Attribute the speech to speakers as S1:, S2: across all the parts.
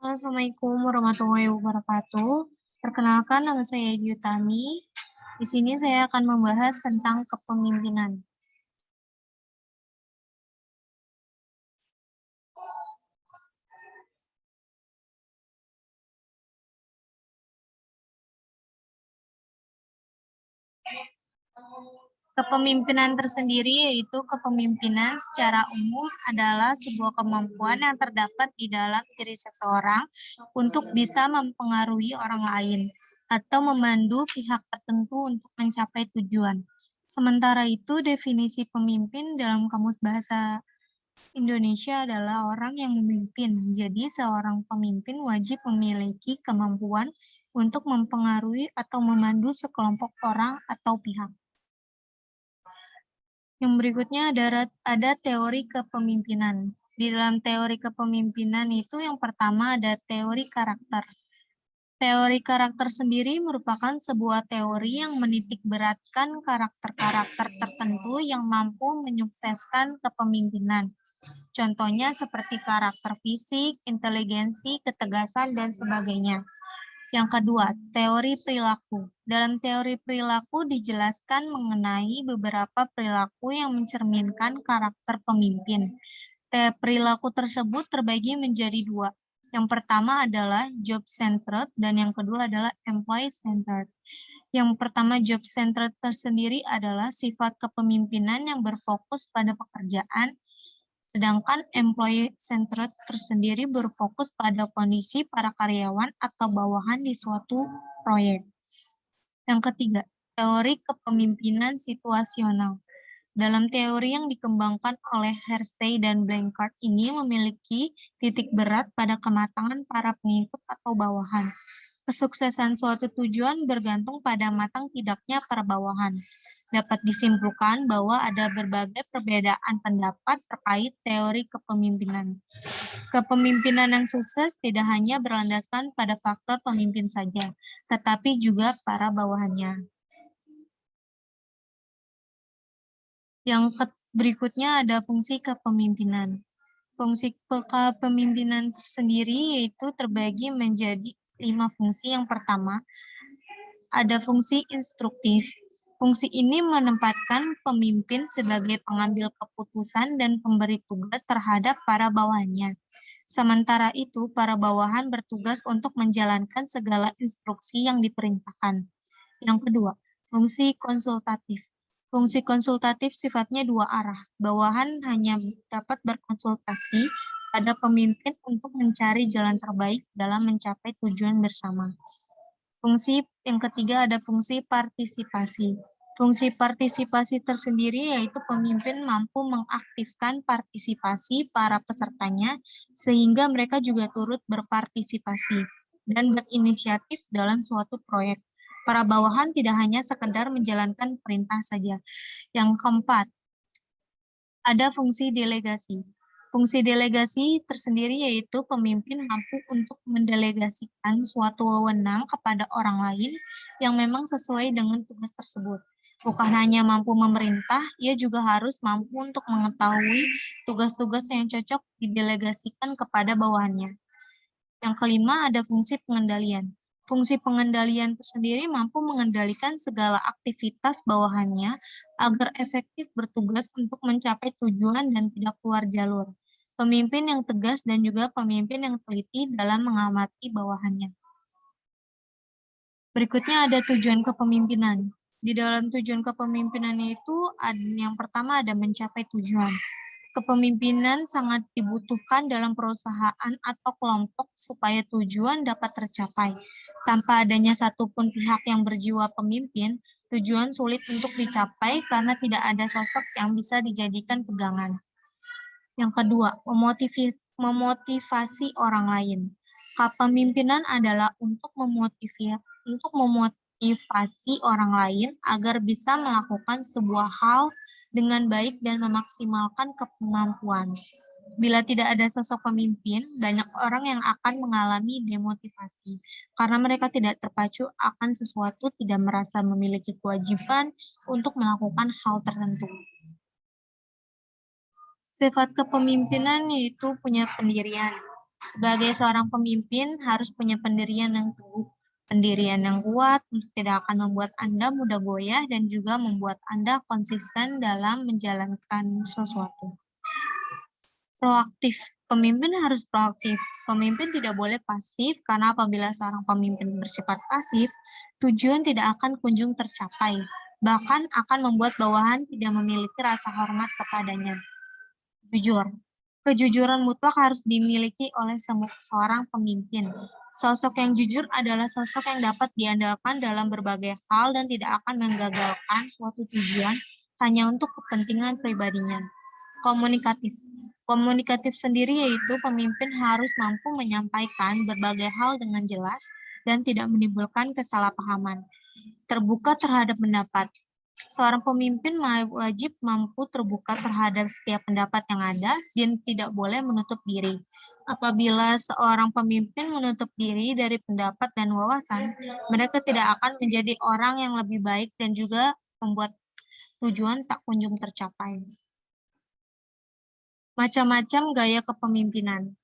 S1: Assalamualaikum warahmatullahi wabarakatuh. Perkenalkan, nama saya Egi Utami. Di sini saya akan membahas tentang kepemimpinan. Kepemimpinan tersendiri yaitu kepemimpinan secara umum adalah sebuah kemampuan yang terdapat di dalam diri seseorang untuk bisa mempengaruhi orang lain atau memandu pihak tertentu untuk mencapai tujuan. Sementara itu, definisi pemimpin dalam Kamus Bahasa Indonesia adalah orang yang memimpin. Jadi, seorang pemimpin wajib memiliki kemampuan untuk mempengaruhi atau memandu sekelompok orang atau pihak. Yang berikutnya ada teori kepemimpinan. Di dalam teori kepemimpinan itu yang pertama ada teori karakter. Teori karakter sendiri merupakan sebuah teori yang menitikberatkan karakter-karakter tertentu yang mampu menyukseskan kepemimpinan. Contohnya seperti karakter fisik, inteligensi, ketegasan, dan sebagainya. Yang kedua, teori perilaku. Dalam teori perilaku dijelaskan mengenai beberapa perilaku yang mencerminkan karakter pemimpin. Perilaku tersebut terbagi menjadi dua. Yang pertama adalah job-centered dan yang kedua adalah employee-centered. Yang pertama job-centered tersendiri adalah sifat kepemimpinan yang berfokus pada pekerjaan, sedangkan employee-centered tersendiri berfokus pada kondisi para karyawan atau bawahan di suatu proyek. Yang ketiga, teori kepemimpinan situasional. Dalam teori yang dikembangkan oleh Hersey dan Blanchard ini memiliki titik berat pada kematangan para pengikut atau bawahan. Kesuksesan suatu tujuan bergantung pada matang tidaknya para bawahan. Dapat disimpulkan bahwa ada berbagai perbedaan pendapat terkait teori kepemimpinan. Kepemimpinan yang sukses tidak hanya berlandaskan pada faktor pemimpin saja, tetapi juga para bawahannya. Yang berikutnya ada fungsi kepemimpinan. Fungsi kepemimpinan sendiri yaitu terbagi menjadi 5 fungsi. Yang pertama, ada fungsi instruktif. Fungsi ini menempatkan pemimpin sebagai pengambil keputusan dan pemberi tugas terhadap para bawahannya. Sementara itu, para bawahan bertugas untuk menjalankan segala instruksi yang diperintahkan. Yang kedua, fungsi konsultatif. Fungsi konsultatif sifatnya dua arah. Bawahan hanya dapat berkonsultasi pada pemimpin untuk mencari jalan terbaik dalam mencapai tujuan bersama. Fungsi yang ketiga ada fungsi partisipasi. Fungsi partisipasi tersendiri yaitu pemimpin mampu mengaktifkan partisipasi para pesertanya sehingga mereka juga turut berpartisipasi dan berinisiatif dalam suatu proyek. Para bawahan tidak hanya sekedar menjalankan perintah saja. Yang keempat, ada fungsi delegasi. Fungsi delegasi tersendiri yaitu pemimpin mampu untuk mendelegasikan suatu wewenang kepada orang lain yang memang sesuai dengan tugas tersebut. Bukan hanya mampu memerintah, ia juga harus mampu untuk mengetahui tugas-tugas yang cocok didelegasikan kepada bawahannya. Yang kelima ada fungsi pengendalian. Fungsi pengendalian sendiri mampu mengendalikan segala aktivitas bawahannya agar efektif bertugas untuk mencapai tujuan dan tidak keluar jalur. Pemimpin yang tegas dan juga pemimpin yang teliti dalam mengamati bawahannya. Berikutnya ada tujuan kepemimpinan. Di dalam tujuan kepemimpinan itu yang pertama ada mencapai tujuan. Kepemimpinan sangat dibutuhkan dalam perusahaan atau kelompok supaya tujuan dapat tercapai. Tanpa adanya satupun pihak yang berjiwa pemimpin, tujuan sulit untuk dicapai karena tidak ada sosok yang bisa dijadikan pegangan. Yang kedua, memotivasi orang lain. Kepemimpinan adalah untuk memotivasi orang lain agar bisa melakukan sebuah hal dengan baik dan memaksimalkan kemampuan. Bila tidak ada sosok pemimpin, banyak orang yang akan mengalami demotivasi karena mereka tidak terpacu akan sesuatu, tidak merasa memiliki kewajiban untuk melakukan hal tertentu. Sifat kepemimpinan yaitu punya pendirian. Sebagai seorang pemimpin harus punya pendirian yang teguh, pendirian yang kuat untuk tidak akan membuat Anda mudah goyah dan juga membuat Anda konsisten dalam menjalankan sesuatu. Proaktif. Pemimpin harus proaktif. Pemimpin tidak boleh pasif karena apabila seorang pemimpin bersifat pasif, tujuan tidak akan kunjung tercapai. Bahkan akan membuat bawahan tidak memiliki rasa hormat kepadanya. Jujur. Kejujuran mutlak harus dimiliki oleh seorang pemimpin. Sosok yang jujur adalah sosok yang dapat diandalkan dalam berbagai hal dan tidak akan menggagalkan suatu tujuan hanya untuk kepentingan pribadinya. Komunikatif. Komunikatif sendiri yaitu pemimpin harus mampu menyampaikan berbagai hal dengan jelas dan tidak menimbulkan kesalahpahaman. Terbuka terhadap pendapat. Seorang pemimpin wajib mampu terbuka terhadap setiap pendapat yang ada dan tidak boleh menutup diri. Apabila seorang pemimpin menutup diri dari pendapat dan wawasan, mereka tidak akan menjadi orang yang lebih baik dan juga membuat tujuan tak kunjung tercapai. Macam-macam gaya kepemimpinan.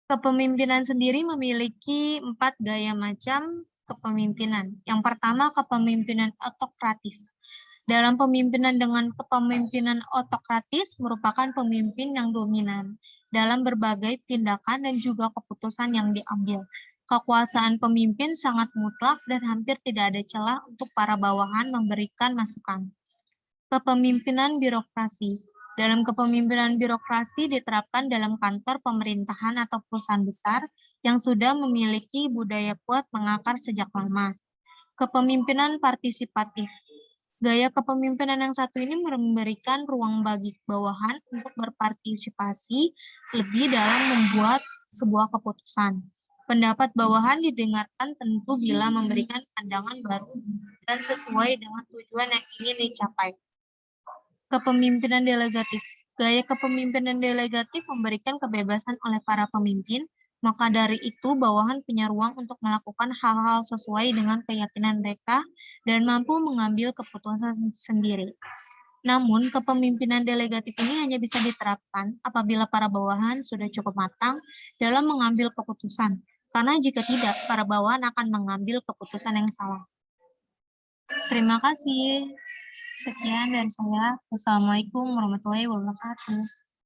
S1: Kepemimpinan sendiri memiliki 4 gaya macam kepemimpinan. Yang pertama, kepemimpinan otokratis. Dalam pemimpinan dengan kepemimpinan otokratis merupakan pemimpin yang dominan dalam berbagai tindakan dan juga keputusan yang diambil. Kekuasaan pemimpin sangat mutlak dan hampir tidak ada celah untuk para bawahan memberikan masukan. Kepemimpinan birokrasi. Dalam kepemimpinan birokrasi diterapkan dalam kantor pemerintahan atau perusahaan besar yang sudah memiliki budaya kuat mengakar sejak lama. Kepemimpinan partisipatif. Gaya kepemimpinan yang satu ini memberikan ruang bagi bawahan untuk berpartisipasi lebih dalam membuat sebuah keputusan. Pendapat bawahan didengarkan tentu bila memberikan pandangan baru dan sesuai dengan tujuan yang ingin dicapai. Kepemimpinan delegatif. Gaya kepemimpinan delegatif memberikan kebebasan oleh para pemimpin, maka dari itu bawahan punya ruang untuk melakukan hal-hal sesuai dengan keyakinan mereka dan mampu mengambil keputusan sendiri. Namun, kepemimpinan delegatif ini hanya bisa diterapkan apabila para bawahan sudah cukup matang dalam mengambil keputusan, karena jika tidak, para bawahan akan mengambil keputusan yang salah. Terima kasih. Sekian dari saya. Wassalamualaikum warahmatullahi wabarakatuh.